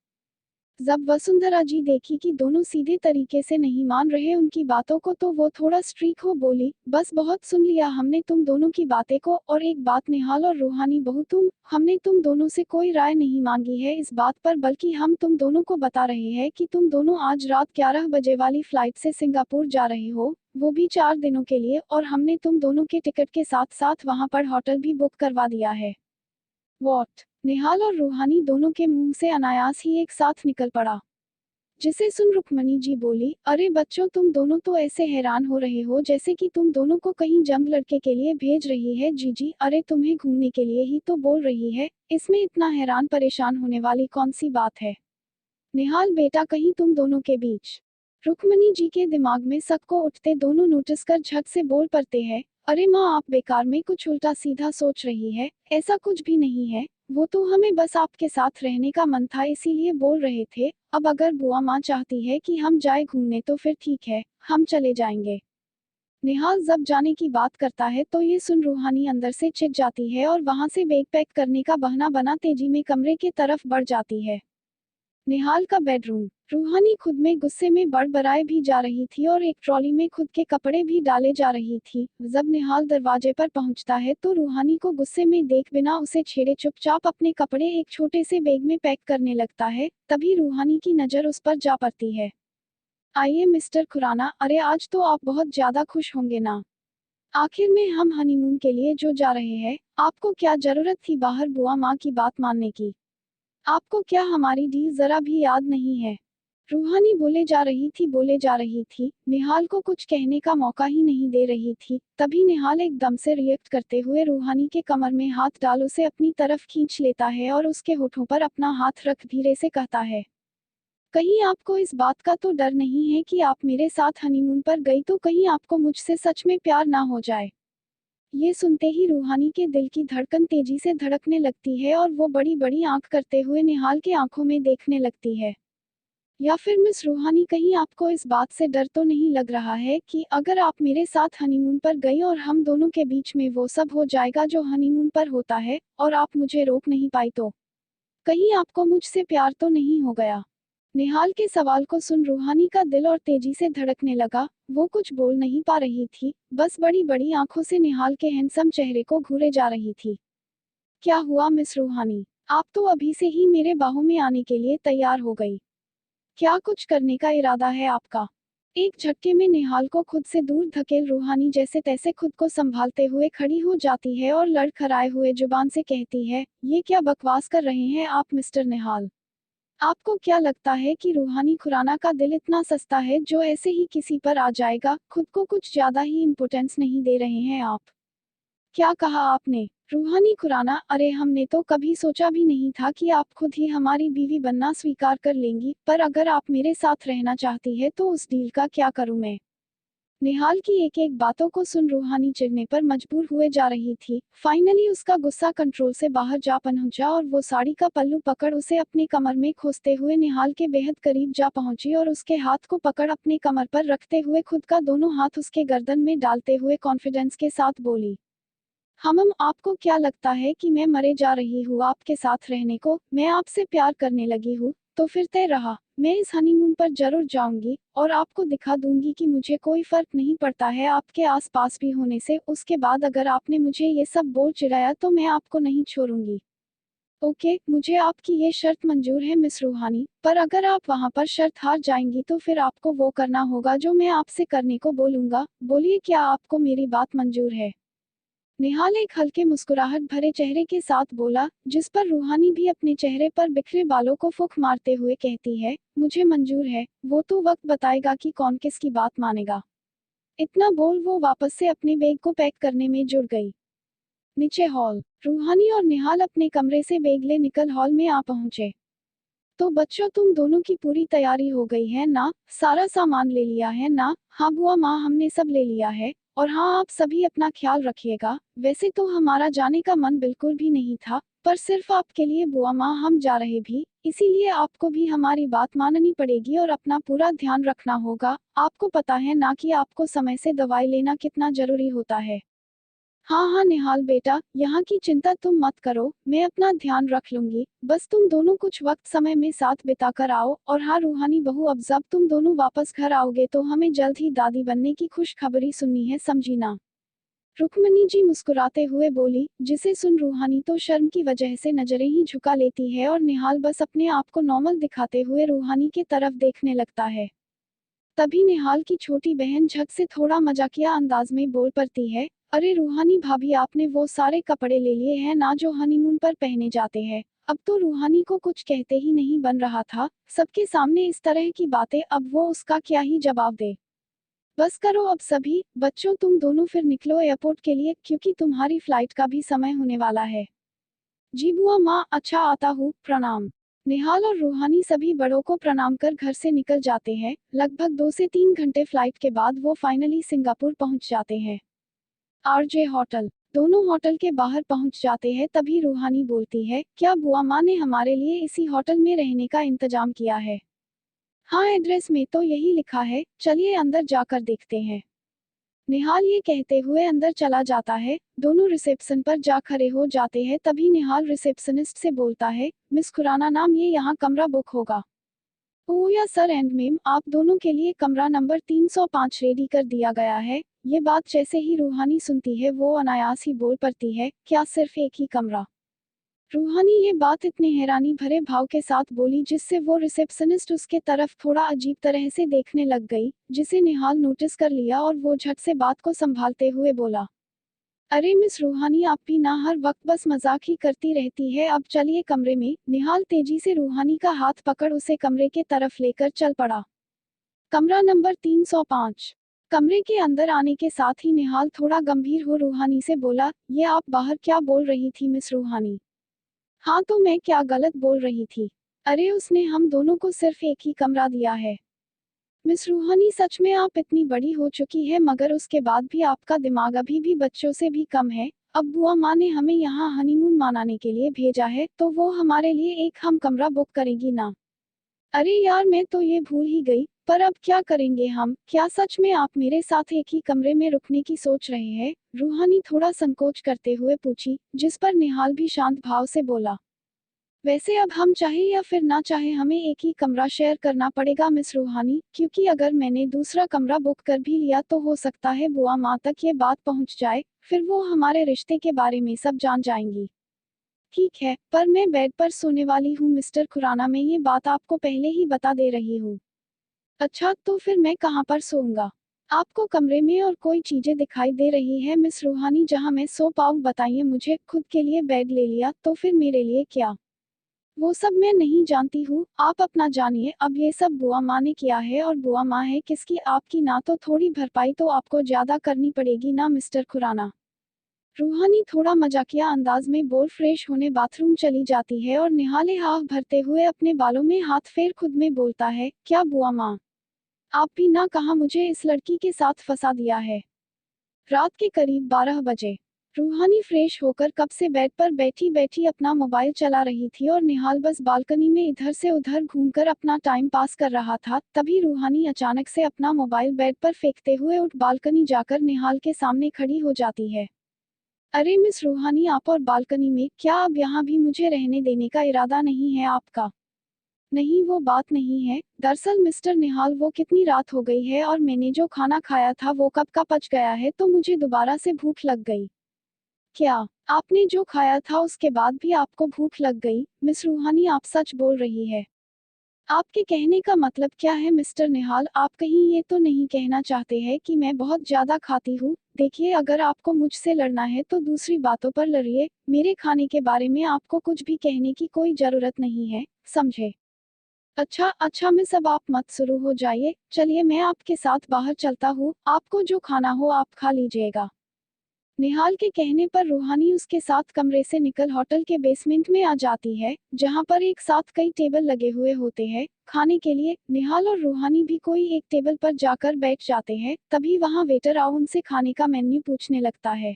Speaker 1: जब वसुंधरा जी देखी कि दोनों सीधे तरीके से नहीं मान रहे उनकी बातों को, तो वो थोड़ा स्ट्रीक हो बोली, बस बहुत सुन लिया हमने तुम दोनों की बातें को, और एक बात निहाल और रूहानी बहू, हमने तुम दोनों से कोई राय नहीं मांगी है इस बात पर, बल्कि हम तुम दोनों को बता रहे हैं कि तुम दोनों आज रात 11 बजे वाली फ्लाइट से सिंगापुर जा रहे हो, वो भी 4 दिनों के लिए, और हमने तुम दोनों के टिकट के साथ साथ वहां पर होटल भी बुक करवा दिया है। वॉट? निहाल और रूहानी दोनों के मुंह से अनायास ही एक साथ निकल पड़ा, जिसे सुन रुक्मणी जी बोली, अरे बच्चों, तुम दोनों तो ऐसे हैरान हो रहे हो जैसे कि तुम दोनों को कहीं जंग लड़के के लिए भेज रही है जीजी। अरे तुम्हें घूमने के लिए ही तो बोल रही है, इसमें इतना हैरान परेशान होने वाली कौन सी बात है? निहाल बेटा, कहीं तुम दोनों के बीच। रुक्मणी जी के दिमाग में शक को उठते दोनों नोटिस कर झट से बोल पड़ते हैं, अरे माँ, आप बेकार में कुछ उल्टा सीधा सोच रही है, ऐसा कुछ भी नहीं है। वो तो हमें बस आपके साथ रहने का मन था, इसीलिए बोल रहे थे। अब अगर बुआ माँ चाहती है कि हम जाए घूमने तो फिर ठीक है, हम चले जाएंगे। निहाल जब जाने की बात करता है तो ये सुन रूहानी अंदर से चिढ़ जाती है और वहां से बैग पैक करने का बहाना बना तेजी में कमरे के तरफ बढ़ जाती है। निहाल का बेडरूम। रूहानी खुद में गुस्से में बड़बड़ाए भी जा रही थी और एक ट्रॉली में खुद के कपड़े भी डाले जा रही थी। जब निहाल दरवाजे पर पहुंचता है तो रूहानी को गुस्से में देख बिना उसे छेड़े चुपचाप अपने कपड़े एक छोटे से बैग में पैक करने लगता है। तभी रूहानी की नज़र उस पर जा पड़ती है। आइए मिस्टर खुराना, अरे आज तो आप बहुत ज्यादा खुश होंगे ना। आखिर में हम हनीमून के लिए जो जा रहे हैं। आपको क्या जरूरत थी बाहर बुआ माँ की बात मानने की। आपको क्या हमारी डील जरा भी याद नहीं है। रूहानी बोले जा रही थी, निहाल को कुछ कहने का मौका ही नहीं दे रही थी। तभी निहाल एकदम से रिएक्ट करते हुए रूहानी के कमर में हाथ डाल उसे अपनी तरफ खींच लेता है और उसके होठों पर अपना हाथ रख धीरे से कहता है, कहीं आपको इस बात का तो डर नहीं है कि आप मेरे साथ हनीमून पर गई तो कहीं आपको मुझसे सच में प्यार ना हो जाए। ये सुनते ही रूहानी के दिल की धड़कन तेजी से धड़कने लगती है और वो बड़ी बड़ी आंख करते हुए निहाल के आंखों में देखने लगती है। या फिर मिस रूहानी, कहीं आपको इस बात से डर तो नहीं लग रहा है कि अगर आप मेरे साथ हनीमून पर गई और हम दोनों के बीच में वो सब हो जाएगा जो हनीमून पर होता है और आप मुझे रोक नहीं पाई तो कहीं आपको मुझसे प्यार तो नहीं हो गया। निहाल के सवाल को सुन रूहानी का दिल और तेजी से धड़कने लगा। वो कुछ बोल नहीं पा रही थी, बस बड़ी बड़ी आंखों से निहाल के हैंडसम चेहरे को घूरे जा रही थी। क्या हुआ मिस रूहानी, आप तो अभी से ही मेरे बाहों में आने के लिए तैयार हो गई। क्या कुछ करने का इरादा है आपका। एक झटके में निहाल को खुद से दूर धकेल रूहानी जैसे तैसे खुद को संभालते हुए खड़ी हो जाती है और लड़खड़ाए हुए जुबान से कहती है, ये क्या बकवास कर रहे हैं आप मिस्टर निहाल। आपको क्या लगता है कि रूहानी खुराना का दिल इतना सस्ता है जो ऐसे ही किसी पर आ जाएगा। खुद को कुछ ज्यादा ही इम्पोर्टेंस नहीं दे रहे हैं आप। क्या कहा आपने। रूहानी खुराना, अरे हमने तो कभी सोचा भी नहीं था कि आप खुद ही हमारी बीवी बनना स्वीकार कर लेंगी, पर अगर आप मेरे साथ रहना चाहती है तो उस डील का क्या करूं मैं। निहाल की एक एक बातों को सुन रूहानी चिढ़ने पर मजबूर हुए जा रही थी। फाइनली उसका गुस्सा कंट्रोल से बाहर जा पहुंचा और वो साड़ी का पल्लू पकड़ उसे अपनी कमर में खोसते हुए निहाल के बेहद करीब जा पहुंची और उसके हाथ को पकड़ अपने कमर पर रखते हुए खुद का दोनों हाथ उसके गर्दन में डालते हुए कॉन्फिडेंस के साथ बोली, हमम आपको क्या लगता है कि मैं मरे जा रही हूँ आपके साथ रहने को। मैं आपसे प्यार करने लगी हूँ तो फिर तय रहा, मैं इस हनीमून पर जरूर जाऊंगी और आपको दिखा दूंगी कि मुझे कोई फर्क नहीं पड़ता है आपके आसपास भी होने से। उसके बाद अगर आपने मुझे ये सब बोल चिढ़ाया तो मैं आपको नहीं छोड़ूंगी। ओके, मुझे आपकी ये शर्त मंजूर है मिस रूहानी, पर अगर आप वहाँ पर शर्त हार जाएंगी तो फिर आपको वो करना होगा जो मैं आपसे करने को बोलूंगा। बोलिए, क्या आपको मेरी बात मंजूर है। निहाल एक हल्के मुस्कुराहट भरे चेहरे के साथ बोला, जिस पर रूहानी भी अपने चेहरे पर बिखरे बालों को फूंक मारते हुए कहती है, मुझे मंजूर है, वो तो वक्त बताएगा कि कौन किसकी बात मानेगा। इतना बोल वो वापस से अपने बैग को पैक करने में जुड़ गई। नीचे हॉल, रूहानी और निहाल अपने कमरे से बैग ले निकल हॉल में आ पहुंचे। तो बच्चों, तुम दोनों की पूरी तैयारी हो गई है ना, सारा सामान ले लिया है ना। हाँ बुआ माँ, हमने सब ले लिया है। और हाँ, आप सभी अपना ख्याल रखिएगा। वैसे तो हमारा जाने का मन बिल्कुल भी नहीं था, पर सिर्फ आपके लिए बुआ माँ हम जा रहे भी, इसीलिए आपको भी हमारी बात माननी पड़ेगी और अपना पूरा ध्यान रखना होगा। आपको पता है ना कि आपको समय से दवाई लेना कितना जरूरी होता है। हाँ हाँ निहाल बेटा, यहाँ की चिंता तुम मत करो, मैं अपना ध्यान रख लूंगी। बस तुम दोनों कुछ वक्त समय में साथ बिता कर आओ। और हाँ रूहानी बहू, अब जब तुम दोनों वापस घर आओगे तो हमें जल्द ही दादी बनने की खुशखबरी सुननी है, समझी ना। रुक्मणी जी मुस्कुराते हुए बोली, जिसे सुन रूहानी तो शर्म की वजह से नजरें ही झुका लेती है और निहाल बस अपने आप को नॉर्मल दिखाते हुए रूहानी के तरफ देखने लगता है। तभी निहाल की छोटी बहन झट से थोड़ा मजाकिया अंदाज में बोल पड़ती है, अरे रूहानी भाभी, आपने वो सारे कपड़े ले लिए हैं ना जो हनीमून पर पहने जाते हैं। अब तो रूहानी को कुछ कहते ही नहीं बन रहा था, सबके सामने इस तरह की बातें, अब वो उसका क्या ही जवाब दे। बस करो अब सभी बच्चों, तुम दोनों फिर निकलो एयरपोर्ट के लिए, क्योंकि तुम्हारी फ्लाइट का भी समय होने वाला है। जी बुआ माँ, अच्छा आता हूँ, प्रणाम। निहाल और रूहानी सभी बड़ों को प्रणाम कर घर से निकल जाते हैं। लगभग 2 से 3 घंटे फ्लाइट के बाद वो फाइनली सिंगापुर पहुंच जाते हैं। आरजे होटल, दोनों होटल के बाहर पहुंच जाते हैं। तभी रूहानी बोलती है, क्या बुआ माँ ने हमारे लिए इसी होटल में रहने का इंतजाम किया है। हाँ, एड्रेस में तो यही लिखा है, चलिए अंदर जाकर देखते हैं। निहाल ये कहते हुए अंदर चला जाता है। दोनों रिसेप्शन पर जा खड़े हो जाते हैं। तभी निहाल रिसेप्शनिस्ट से बोलता है, मिस खुराना नाम, ये यहाँ कमरा बुक होगा। ओ या सर एंड मैम, आप दोनों के लिए कमरा नंबर 305 रेडी कर दिया गया है। ये बात जैसे ही रूहानी सुनती है वो अनायास ही बोल पड़ती है, क्या सिर्फ एक ही कमरा? रूहानी ये बात इतने हैरानी भरे भाव के साथ बोली जिससे वो रिसेप्शनिस्ट उसके तरफ थोड़ा अजीब तरह से देखने लग गई, जिसे निहाल नोटिस कर लिया और वो झट से बात को संभालते हुए बोला, अरे मिस रूहानी, आप भी ना हर वक्त बस मजाक ही करती रहती है, अब चलिए कमरे में। निहाल तेजी से रूहानी का हाथ पकड़ उसे कमरे के तरफ लेकर चल पड़ा। कमरा नंबर 305। कमरे के अंदर आने के साथ ही निहाल थोड़ा गंभीर हो रूहानी से बोला, ये आप बाहर क्या बोल रही थी मिस रूहानी? हाँ तो मैं क्या गलत बोल रही थी? अरे उसने हम दोनों को सिर्फ एक ही कमरा दिया है। मिस रूहानी, सच में आप इतनी बड़ी हो चुकी है मगर उसके बाद भी आपका दिमाग अभी भी बच्चों से भी कम है। अब बुआ माँ ने हमें यहाँ हनीमून मनाने के लिए भेजा है तो वो हमारे लिए एक हम कमरा बुक करेगी ना? अरे यार मैं तो ये भूल ही गई, पर अब क्या करेंगे हम? क्या सच में आप मेरे साथ एक ही कमरे में रुकने की सोच रहे हैं? रूहानी थोड़ा संकोच करते हुए पूछी, जिस पर निहाल भी शांत भाव से बोला, वैसे अब हम चाहे या फिर ना चाहे हमें एक ही कमरा शेयर करना पड़ेगा मिस रूहानी, क्योंकि अगर मैंने दूसरा कमरा बुक कर भी लिया तो हो सकता है बुआ माँ तक ये बात पहुँच जाए, फिर वो हमारे रिश्ते के बारे में सब जान जाएंगी। ठीक है, पर मैं बेड पर सोने वाली हूँ मिस्टर खुराना, मैं ये बात आपको पहले ही बता दे रही हूँ। अच्छा तो फिर मैं कहाँ पर सोऊंगा? आपको कमरे में और कोई चीजें दिखाई दे रही है मिस रूहानी जहाँ मैं सो पाऊँ? बताइए मुझे, खुद के लिए बेड ले लिया तो फिर मेरे लिए क्या? वो सब मैं नहीं जानती हूँ, आप अपना जानिए। अब ये सब बुआ माँ ने किया है और बुआ माँ है किसकी आपकी? ना तो थोड़ी भरपाई तो आपको ज्यादा करनी पड़ेगी ना मिस्टर खुराना? रूहानी थोड़ा मजाकिया अंदाज में बोल फ्रेश होने बाथरूम चली जाती है और निहाले हाथ भरते हुए अपने बालों में हाथ फेर खुद में बोलता है, क्या बुआ माँ, आप भी ना कहा मुझे इस लड़की के साथ फंसा दिया है। रात के करीब 12 बजे रूहानी फ्रेश होकर कब से बेड पर बैठी बैठी अपना मोबाइल चला रही थी और निहाल बस बालकनी में इधर से उधर घूमकर अपना टाइम पास कर रहा था। तभी रूहानी अचानक से अपना मोबाइल बेड पर फेंकते हुए उठ बालकनी जाकर निहाल के सामने खड़ी हो जाती है। अरे मिस रूहानी, आप और बालकनी में क्या? अब यहाँ भी मुझे रहने देने का इरादा नहीं है आपका? नहीं वो बात नहीं है, दरअसल मिस्टर निहाल वो कितनी रात हो गई है और मैंने जो खाना खाया था वो कब का पच गया है तो मुझे दोबारा से भूख लग गई। क्या? आपने जो खाया था उसके बाद भी आपको भूख लग गई? मिस रूहानी आप सच बोल रही है? आपके कहने का मतलब क्या है मिस्टर निहाल? आप कहीं ये तो नहीं कहना चाहते हैं कि मैं बहुत ज्यादा खाती हूँ? देखिए अगर आपको मुझसे लड़ना है तो दूसरी बातों पर लड़िए, मेरे खाने के बारे में आपको कुछ भी कहने की कोई जरूरत नहीं है, समझे? अच्छा अच्छा मिस, अब आप मत शुरू हो जाइए, चलिए मैं आपके साथ बाहर चलता हूँ, आपको जो खाना हो आप खा लीजिएगा। निहाल के कहने पर रूहानी उसके साथ कमरे से निकल होटल के बेसमेंट में आ जाती है, जहां पर एक साथ कई टेबल लगे हुए होते हैं खाने के लिए। निहाल और रूहानी भी कोई एक टेबल पर जाकर बैठ जाते हैं, तभी वहां वेटर आओ उनसे खाने का मेन्यू पूछने लगता है।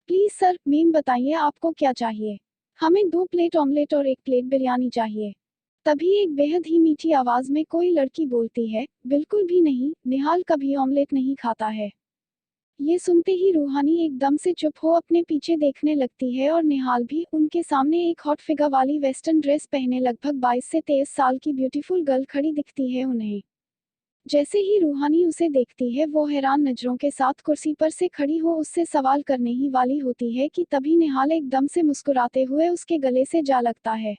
Speaker 1: प्लीज सर, मेम बताइए आपको क्या चाहिए? हमें 2 प्लेट ऑमलेट और 1 प्लेट बिरयानी चाहिए। तभी एक बेहद ही मीठी आवाज में कोई लड़की बोलती है, बिल्कुल भी नहीं, निहाल कभी ऑमलेट नहीं खाता है। ये सुनते ही रूहानी एकदम से चुप हो अपने पीछे देखने लगती है और निहाल भी उनके सामने एक हॉट फिगर वाली वेस्टर्न ड्रेस पहने लगभग 22 से 23 साल की ब्यूटीफुल गर्ल खड़ी दिखती है उन्हें। जैसे ही रूहानी उसे देखती है वो हैरान नजरों के साथ कुर्सी पर से खड़ी हो उससे सवाल करने ही वाली होती है कि तभी निहाल एकदम से मुस्कुराते हुए उसके गले से जा लगता है।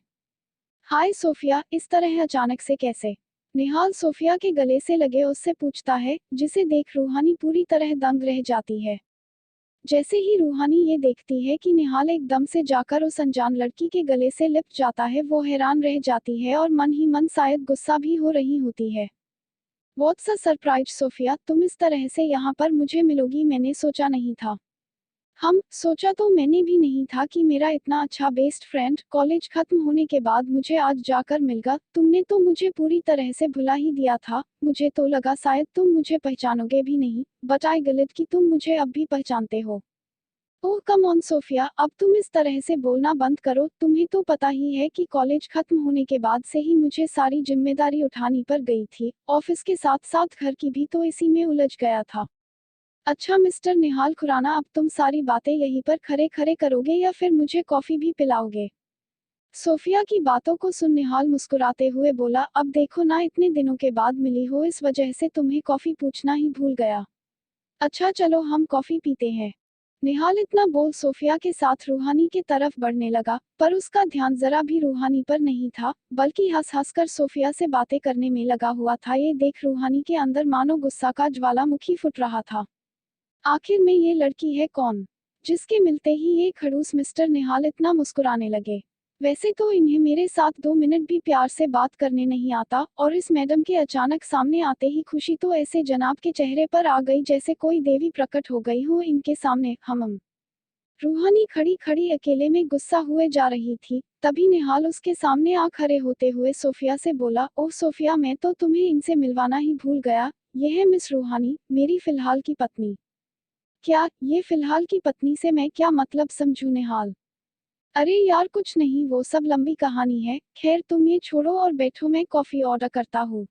Speaker 1: हाय सोफिया, इस तरह अचानक से कैसे? निहाल सोफिया के गले से लगे उससे पूछता है, जिसे देख रूहानी पूरी तरह दंग रह जाती है। जैसे ही रूहानी ये देखती है कि निहाल एकदम से जाकर उस अनजान लड़की के गले से लिपट जाता है वो हैरान रह जाती है और मन ही मन शायद गुस्सा भी हो रही होती है। व्हाट्स अ सरप्राइज सोफिया, तुम इस तरह से यहाँ पर मुझे मिलोगी मैंने सोचा नहीं था। सोचा तो मैंने भी नहीं था कि मेरा इतना अच्छा बेस्ट फ्रेंड कॉलेज खत्म होने के बाद मुझे आज जाकर मिलगा। तुमने तो मुझे पूरी तरह से भुला ही दिया था, मुझे तो लगा शायद तुम मुझे पहचानोगे भी नहीं, बट आई गलत कि तुम मुझे अब भी पहचानते हो। ओह कम ऑन सोफिया, अब तुम इस तरह से बोलना बंद करो, तुम्हें तो पता ही है कि कॉलेज खत्म होने के बाद से ही मुझे सारी जिम्मेदारी उठानी पड़ गई थी, ऑफिस के साथ साथ घर की भी, तो इसी में उलझ गया था। अच्छा मिस्टर निहाल खुराना, अब तुम सारी बातें यहीं पर खरे खरे करोगे या फिर मुझे कॉफी भी पिलाओगे? सोफिया की बातों को सुन निहाल मुस्कुराते हुए बोला, अब देखो ना, इतने दिनों के बाद मिली हो, इस वजह से तुम्हें कॉफी पूछना ही भूल गया। अच्छा चलो हम कॉफी पीते हैं। निहाल इतना बोल सोफिया के साथ रूहानी की तरफ बढ़ने लगा, पर उसका ध्यान जरा भी रूहानी पर नहीं था, बल्कि हंस हंस कर सोफिया से बातें करने में लगा हुआ था। ये देख रूहानी के अंदर मानो गुस्सा का ज्वालामुखी फुट रहा था। आखिर में ये लड़की है कौन, जिसके मिलते ही ये खड़ूस मिस्टर निहाल इतना मुस्कुराने लगे। वैसे तो इन्हें मेरे साथ 2 मिनट भी प्यार से बात करने नहीं आता, और इस मैडम के अचानक सामने आते ही खुशी तो ऐसे जनाब के चेहरे पर आ गई जैसे कोई देवी प्रकट हो गई हो इनके सामने। हम रूहानी खड़ी खड़ी अकेले में गुस्सा हुए जा रही थी, तभी निहाल उसके सामने आ खड़े होते हुए सोफिया से बोला, ओह सोफिया, मैं तो तुम्हें इनसे मिलवाना ही भूल गया। ये है मिस रूहानी, मेरी फिलहाल की पत्नी। क्या ये फिलहाल की पत्नी से मैं क्या मतलब समझूं निहाल? अरे यार कुछ नहीं, वो सब लंबी कहानी है, खैर तुम ये छोड़ो और बैठो, मैं कॉफी ऑर्डर करता हूँ।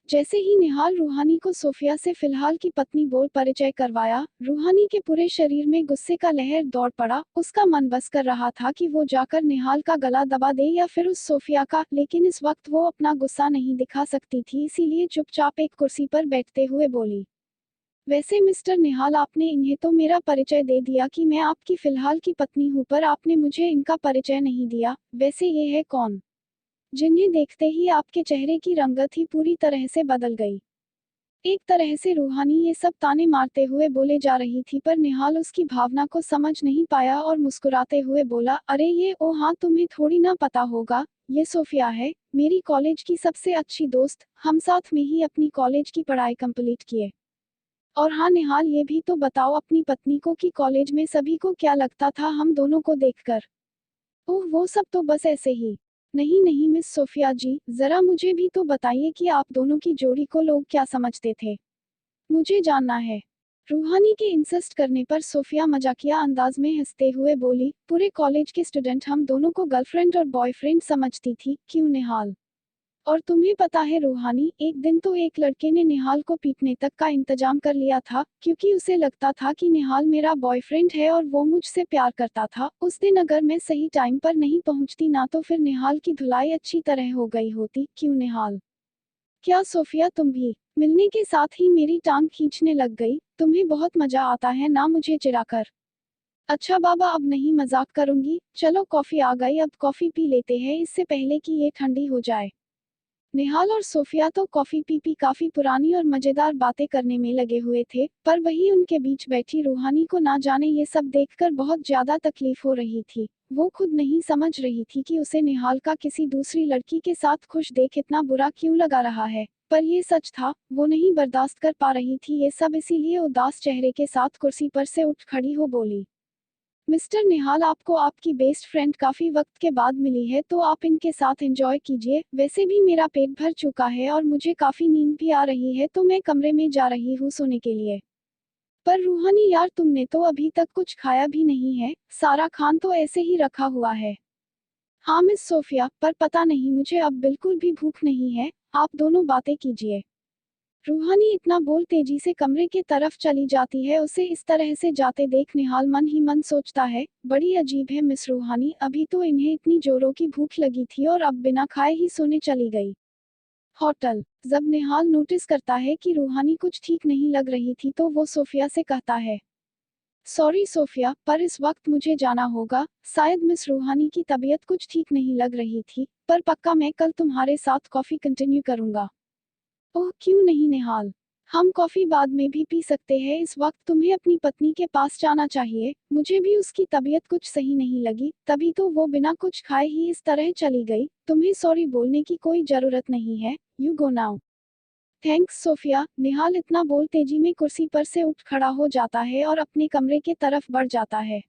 Speaker 1: जैसे ही निहाल रूहानी को सोफिया से फिलहाल की पत्नी बोल परिचय करवाया, रूहानी के पूरे शरीर में गुस्से का लहर दौड़ पड़ा। उसका मन बस कर रहा था कि वो जाकर निहाल का गला दबा दे या फिर उस सोफिया का, लेकिन इस वक्त वो अपना गुस्सा नहीं दिखा सकती थी, इसीलिए चुपचाप एक कुर्सी पर बैठते हुए बोली, वैसे मिस्टर निहाल, आपने इन्हें तो मेरा परिचय दे दिया कि मैं आपकी फिलहाल की पत्नी हूँ, पर आपने मुझे इनका परिचय नहीं दिया। वैसे ये है कौन, जिन्हें देखते ही आपके चेहरे की रंगत ही पूरी तरह से बदल गई। एक तरह से रूहानी ये सब ताने मारते हुए बोले जा रही थी, पर निहाल उसकी भावना को समझ नहीं पाया और मुस्कुराते हुए बोला, अरे ये, ओ हाँ, तुम्हें थोड़ी ना पता होगा, ये सोफिया है, मेरी कॉलेज की सबसे अच्छी दोस्त, हम साथ में ही अपनी कॉलेज की पढ़ाई कंप्लीट किए। और हाँ निहाल, ये भी तो बताओ अपनी पत्नी को कि कॉलेज में सभी को क्या लगता था हम दोनों को देखकर। ओह वो सब तो बस ऐसे ही। नहीं नहीं मिस सोफिया जी, जरा मुझे भी तो बताइए कि आप दोनों की जोड़ी को लोग क्या समझते थे, मुझे जानना है। रूहानी के इंसिस्ट करने पर सोफिया मजाकिया अंदाज में हंसते हुए बोली, पूरे कॉलेज के स्टूडेंट हम दोनों को गर्लफ्रेंड और बॉयफ्रेंड समझती थी, क्यों निहाल? और तुम्हें पता है रूहानी, एक दिन तो एक लड़के ने निहाल को पीटने तक का इंतजाम कर लिया था, क्योंकि उसे लगता था कि निहाल मेरा बॉयफ्रेंड है और वो मुझसे प्यार करता था। उस दिन अगर मैं सही टाइम पर नहीं पहुंचती ना, तो फिर निहाल की धुलाई अच्छी तरह हो गई होती, क्यों निहाल? क्या सोफिया, तुम भी मिलने के साथ ही मेरी टांग खींचने लग गई? तुम्हें बहुत मजा आता है ना मुझे चिढ़ाकर। अच्छा बाबा, अब नहीं मजाक करूंगी, चलो कॉफी आ गई, अब कॉफी पी लेते हैं इससे पहले कि ये ठंडी हो जाए। निहाल और सोफिया तो कॉफी पी पी काफी पुरानी और मजेदार बातें करने में लगे हुए थे, पर वही उनके बीच बैठी रूहानी को ना जाने ये सब देखकर बहुत ज्यादा तकलीफ हो रही थी। वो खुद नहीं समझ रही थी कि उसे निहाल का किसी दूसरी लड़की के साथ खुश देख इतना बुरा क्यों लगा रहा है, पर ये सच था, वो नहीं बर्दाश्त कर पा रही थी ये सब, इसीलिए उदास चेहरे के साथ कुर्सी पर से उठ खड़ी हो बोली, मिस्टर निहाल, आपको आपकी बेस्ट फ्रेंड काफी वक्त के बाद मिली है, तो आप इनके साथ एंजॉय कीजिए। वैसे भी मेरा पेट भर चुका है और मुझे काफी नींद भी आ रही है, तो मैं कमरे में जा रही हूँ सोने के लिए। पर रूहानी यार, तुमने तो अभी तक कुछ खाया भी नहीं है, सारा खान तो ऐसे ही रखा हुआ है। हाँ मिस सोफिया, पर पता नहीं, मुझे अब बिल्कुल भी भूख नहीं है, आप दोनों बातें कीजिए। रूहानी इतना बोल तेजी से कमरे के तरफ चली जाती है। उसे इस तरह से जाते देख निहाल मन ही मन सोचता है, बड़ी अजीब है मिस रूहानी, अभी तो इन्हें इतनी जोरों की भूख लगी थी और अब बिना खाए ही सोने चली गई। होटल। जब निहाल नोटिस करता है कि रूहानी कुछ ठीक नहीं लग रही थी, तो वो सोफिया से कहता है, सॉरी सोफिया, पर इस वक्त मुझे जाना होगा, शायद मिस रूहानी की तबीयत कुछ ठीक नहीं लग रही थी, पर पक्का मैं कल तुम्हारे साथ कॉफी कंटिन्यू करूंगा। ओह क्यों नहीं निहाल, हम कॉफी बाद में भी पी सकते हैं, इस वक्त तुम्हें अपनी पत्नी के पास जाना चाहिए, मुझे भी उसकी तबीयत कुछ सही नहीं लगी, तभी तो वो बिना कुछ खाए ही इस तरह चली गई, तुम्हें सॉरी बोलने की कोई जरूरत नहीं है, you go now. Thanks Sophia. Nihal इतना बोल तेजी में कुर्सी पर से उठ खड़ा हो जाता है और अपने कमरे के तरफ बढ़ जाता है।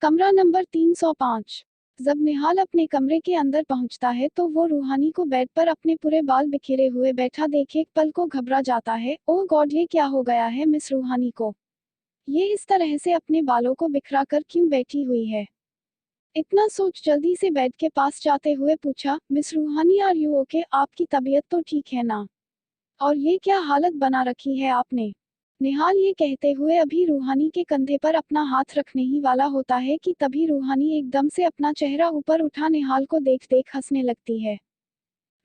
Speaker 1: कमरा नंबर 305। जब निहाल अपने कमरे के अंदर पहुंचता है, तो वो रूहानी को बेड पर अपने पूरे बाल बिखेरे हुए बैठा देख एक पल को घबरा जाता है। ओह गॉड, ये क्या हो गया है मिस रूहानी को, ये इस तरह से अपने बालों को बिखरा कर क्यों बैठी हुई है? इतना सोच जल्दी से बेड के पास जाते हुए पूछा, मिस रूहानी आर यू ओके, आपकी तबीयत तो ठीक है ना? और ये क्या हालत बना रखी है आपने? निहाल ये कहते हुए अभी रूहानी के कंधे पर अपना हाथ रखने ही वाला होता है कि तभी रूहानी एकदम से अपना चेहरा ऊपर उठा निहाल को देख देख हंसने लगती है।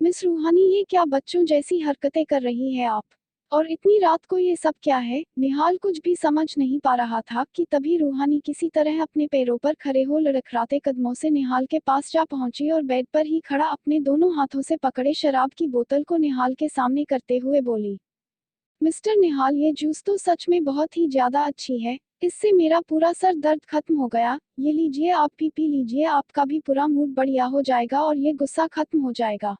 Speaker 1: मिस रूहानी, ये क्या बच्चों जैसी हरकतें कर रही है आप? और इतनी रात को ये सब क्या है? निहाल कुछ भी समझ नहीं पा रहा था कि तभी रूहानी किसी तरह अपने पैरों पर खड़े हो लड़खड़ाते कदमों से निहाल के पास जा पहुंची और बेड पर ही खड़ा अपने दोनों हाथों से पकड़े शराब की बोतल को निहाल के सामने करते हुए बोली, मिस्टर निहाल, ये जूस तो सच में बहुत ही ज्यादा अच्छी है। इससे मेरा पूरा सर दर्द खत्म हो गया। ये लीजिए, आप भी पी लीजिए, आपका भी पूरा मूड बढ़िया हो जाएगा और ये गुस्सा खत्म हो जाएगा।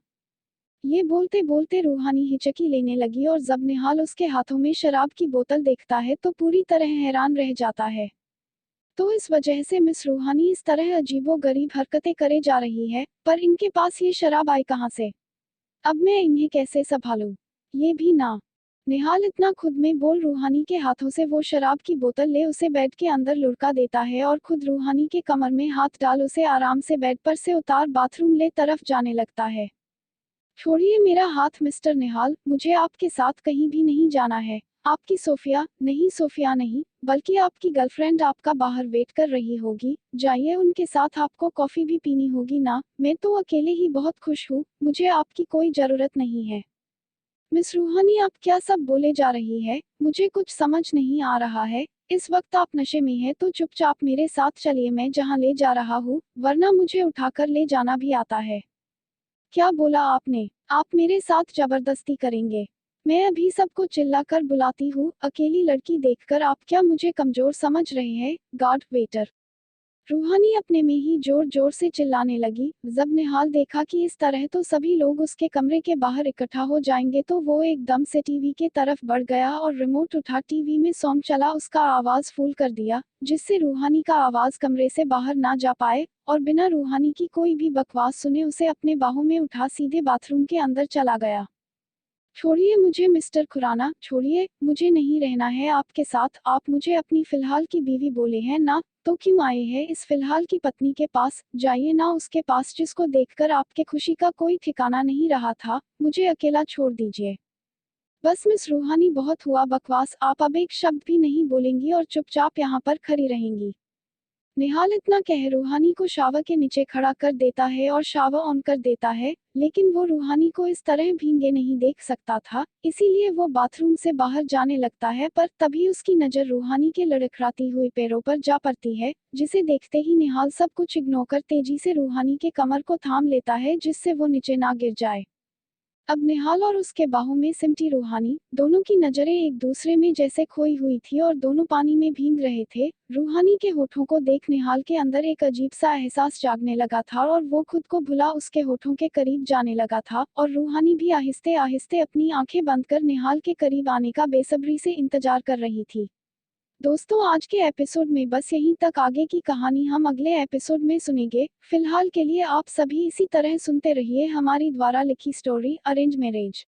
Speaker 1: ये बोलते बोलते रूहानी हिचकी लेने लगी और जब निहाल उसके हाथों में शराब की बोतल देखता है तो पूरी तरह हैरान रह जाता है। तो इस वजह से मिस रूहानी इस तरह अजीबो-गरीब हरकतें करे जा रही है, पर इनके पास ये शराब आई कहाँ से? अब मैं इन्हें कैसे संभालूं? ये भी ना। निहाल इतना खुद में बोल रूहानी के हाथों से वो शराब की बोतल ले उसे बेड के अंदर लुढ़का देता है और खुद रूहानी के कमर में हाथ डाल उसे आराम से बेड पर से उतार बाथरूम ले तरफ जाने लगता है। छोड़िए मेरा हाथ मिस्टर निहाल, मुझे आपके साथ कहीं भी नहीं जाना है। आपकी सोफिया नहीं, बल्कि आपकी गर्लफ्रेंड आपका बाहर वेट कर रही होगी। जाइए, उनके साथ आपको कॉफी भी पीनी होगी ना। मैं तो अकेले ही बहुत खुश हूँ, मुझे आपकी कोई जरूरत नहीं है। मिस रूहानी, आप क्या सब बोले जा रही है? मुझे कुछ समझ नहीं आ रहा है। इस वक्त आप नशे में हैं तो चुपचाप मेरे साथ चलिए, मैं जहाँ ले जा रहा हूँ, वरना मुझे उठाकर ले जाना भी आता है। क्या बोला आपने? आप मेरे साथ जबरदस्ती करेंगे? मैं अभी सबको चिल्लाकर बुलाती हूँ। अकेली लड़की देखकर आप क्या मुझे कमजोर समझ रहे हैं? Guard, waiter. रूहानी अपने में ही जोर जोर से चिल्लाने लगी। जब निहाल देखा कि इस तरह तो सभी लोग उसके कमरे के बाहर इकट्ठा हो जाएंगे तो वो एकदम से टीवी के तरफ बढ़ गया और रिमोट उठा टीवी में सॉन्ग चला उसका आवाज फुल कर दिया, जिससे रूहानी का आवाज कमरे से बाहर ना जा पाए, और बिना रूहानी की कोई भी बकवास सुने उसे अपने बाहों में उठा सीधे बाथरूम के अंदर चला गया। छोड़िए मुझे मिस्टर खुराना, छोड़िए, मुझे नहीं रहना है आपके साथ। आप मुझे अपनी फिलहाल की बीवी बोले हैं ना, तो क्यों आए हैं इस फिलहाल की पत्नी के पास? जाइए ना उसके पास, जिसको देखकर आपके खुशी का कोई ठिकाना नहीं रहा था। मुझे अकेला छोड़ दीजिए। बस मिस रूहानी, बहुत हुआ बकवास। आप अब एक शब्द भी नहीं बोलेंगी और चुपचाप यहाँ पर खड़ी रहेंगी। निहाल इतना कह रूहानी को शावर के नीचे खड़ा कर देता है और शावर ऑन कर देता है, लेकिन वो रूहानी को इस तरह भींगे नहीं देख सकता था, इसीलिए वो बाथरूम से बाहर जाने लगता है, पर तभी उसकी नज़र रूहानी के लड़खड़ाती हुई पैरों पर जा पड़ती है, जिसे देखते ही निहाल सब कुछ इग्नोर कर तेजी से रूहानी के कमर को थाम लेता है जिससे वो नीचे ना गिर जाए। अब निहाल और उसके बाहों में सिमटी रूहानी, दोनों की नजरें एक दूसरे में जैसे खोई हुई थी और दोनों पानी में भीग रहे थे। रूहानी के होठों को देख निहाल के अंदर एक अजीब सा एहसास जागने लगा था और वो खुद को भुला उसके होठों के करीब जाने लगा था, और रूहानी भी आहिस्ते आहिस्ते अपनी आंखें बंद कर निहाल के करीब आने का बेसब्री से इंतजार कर रही थी। दोस्तों, आज के एपिसोड में बस यहीं तक। आगे की कहानी हम अगले एपिसोड में सुनेंगे। फिलहाल के लिए आप सभी इसी तरह सुनते रहिए हमारी द्वारा लिखी स्टोरी अरेंज मैरिज।